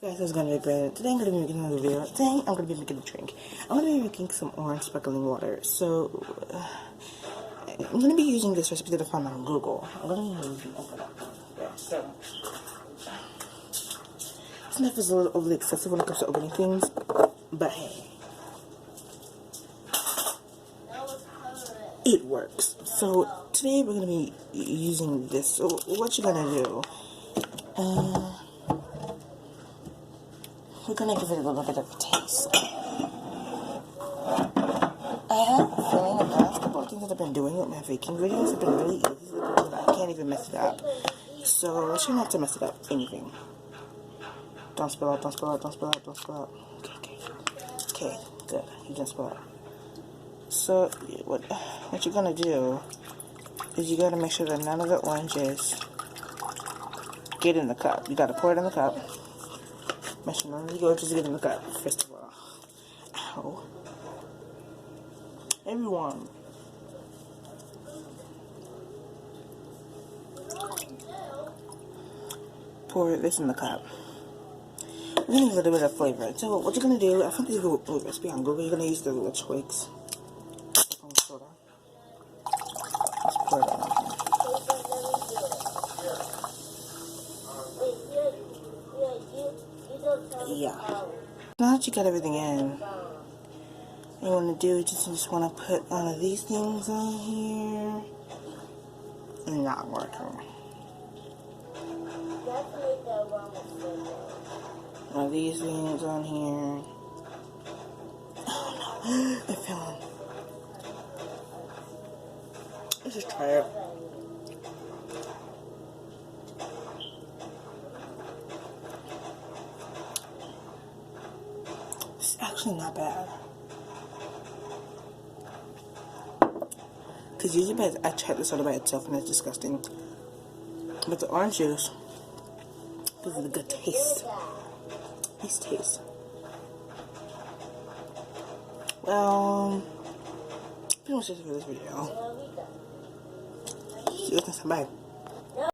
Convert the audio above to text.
Guys, it's gonna be Brandon. Today I'm gonna be making another video. Today I'm gonna be making a drink. I'm gonna be making some orange sparkling water. So I'm gonna be using this recipe that I found on Google. I'm gonna open up. Yeah, so this knife is a little overly excessive when it comes to opening things, but hey, it works. So today we're gonna be using this. So what you're gonna do? We're gonna give it a little bit of a taste. I have a feeling the past couple of things that I've been doing with my baking videos have been really easy, but I can't even mess it up. So try not to mess it up. Anything. Don't spill out, don't spill out, don't spill out, don't spill out. Okay, good. You didn't spill out. So what you're gonna do is you gotta make sure that none of the oranges get in the cup. You gotta pour it in the cup. Make sure none of the oranges get in the cup, first of all. Ow. Everyone. Pour this in the cup. We're gonna need a little bit of flavor. So what you're gonna do, I think this is a recipe on Google. You're gonna use the little twigs. Soda. Let's pour it on. Yeah. Now that you got everything in, what you want to do is just want to put one of these things on here. Not working. One of these things on here. Oh no, it fell. Let's just try it. It's actually not bad. Because usually I tried the soda by itself and it's disgusting. But the orange juice gives it a good taste. Nice taste. Well, pretty much just for this video. See you next time. Bye.